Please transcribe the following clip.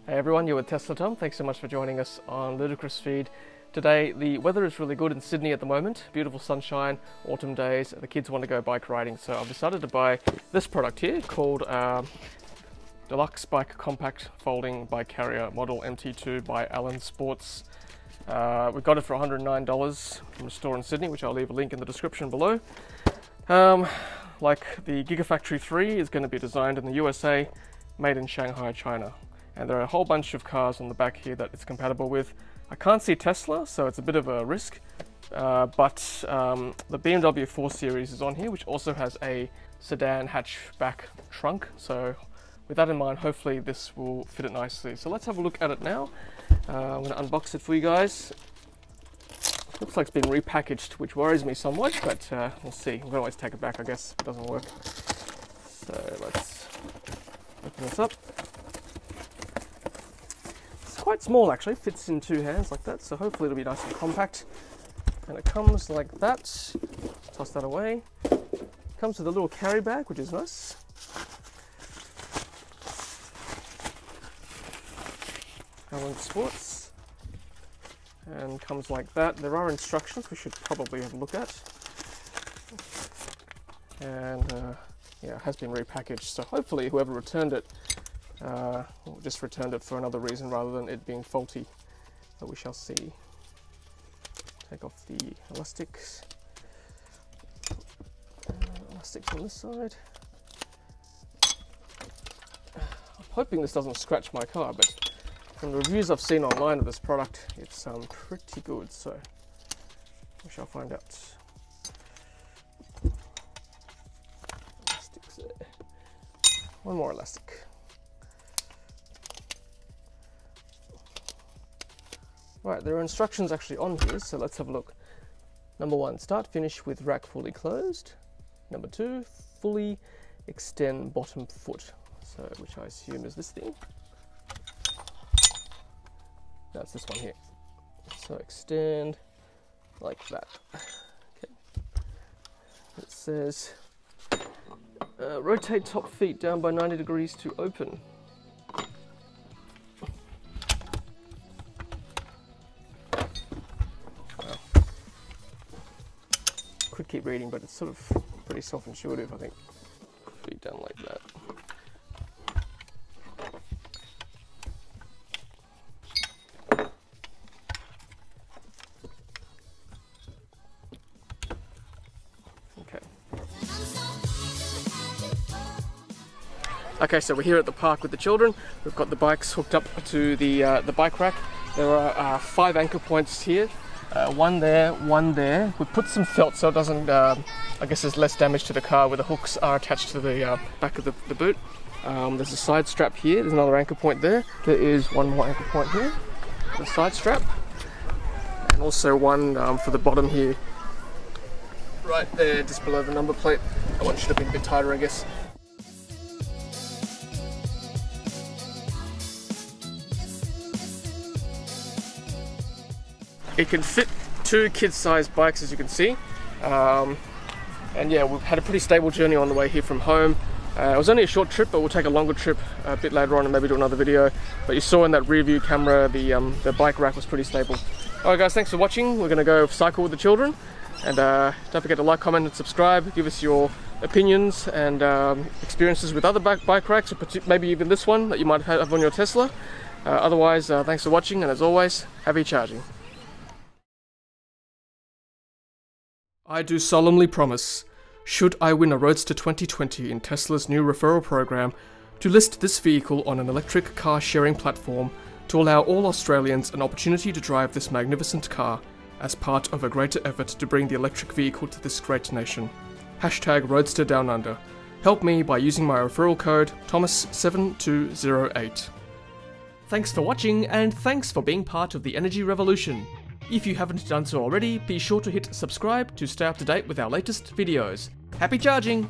Hey everyone, you're with Tesla Tom. Thanks so much for joining us on Ludicrous Feed. Today the weather is really good in Sydney at the moment. Beautiful sunshine, autumn days, the kids want to go bike riding, so I've decided to buy this product here called Deluxe Bike Compact Folding Bike Carrier Model MT2 by Allen Sports. We got it for $109 from a store in Sydney, which I'll leave a link in the description below. Like the Gigafactory 3 is going to be designed in the USA, made in Shanghai, China. And there are a whole bunch of cars on the back here that it's compatible with. I can't see Tesla, so it's a bit of a risk. But the BMW 4 Series is on here, which also has a sedan hatchback trunk. So with that in mind, hopefully this will fit it nicely. So let's have a look at it now. I'm going to unbox it for you guys. Looks like it's been repackaged, which worries me somewhat, but we'll see. We can always take it back, I guess, if it doesn't work. So let's open this up. Quite small actually, fits in two hands like that, so hopefully it'll be nice and compact. And it comes like that. Toss that away. Comes with a little carry bag, which is nice. Allen Sports. And comes like that. There are instructions we should probably have a look at. And yeah, it has been repackaged, so hopefully whoever returned it just returned it for another reason rather than it being faulty, but we shall see. Take off the elastics. Elastics on this side. I'm hoping this doesn't scratch my car, but from the reviews I've seen online of this product, it's pretty good, so we shall find out. Elastics there. One more elastic. Right, there are instructions actually on here, so let's have a look. Number 1, start finish with rack fully closed. Number 2, fully extend bottom foot, so which I assume is this thing. That's this one here. So extend like that. Okay. It says rotate top feet down by 90 degrees to open. Could keep reading, but it's sort of pretty self-intuitive, I think. Feet down like that. Okay, so we're here at the park with the children. We've got the bikes hooked up to the bike rack. There are 5 anchor points here. One there, one there. We put some felt so it doesn't, I guess there's less damage to the car where the hooks are attached to the back of the boot. There's a side strap here, there's another anchor point there. There is one more anchor point here, the side strap. And also one for the bottom here, right there, just below the number plate. That one should have been a bit tighter, I guess. It can fit 2 kid-sized bikes, as you can see, and yeah, we've had a pretty stable journey on the way here from home. It was only a short trip, but we'll take a longer trip a bit later on and maybe do another video. But you saw in that rear view camera, the bike rack was pretty stable. Alright guys, thanks for watching. We're going to go cycle with the children, and don't forget to like, comment and subscribe. Give us your opinions and experiences with other bike racks, or maybe even this one that you might have on your Tesla. Otherwise, thanks for watching, and as always, happy charging. I do solemnly promise, should I win a Roadster 2020 in Tesla's new referral program, to list this vehicle on an electric car sharing platform to allow all Australians an opportunity to drive this magnificent car as part of a greater effort to bring the electric vehicle to this great nation. Hashtag Roadster Down Under. Help me by using my referral code Thomas7208. Thanks for watching, and thanks for being part of the energy revolution. If you haven't done so already, be sure to hit subscribe to stay up to date with our latest videos. Happy charging!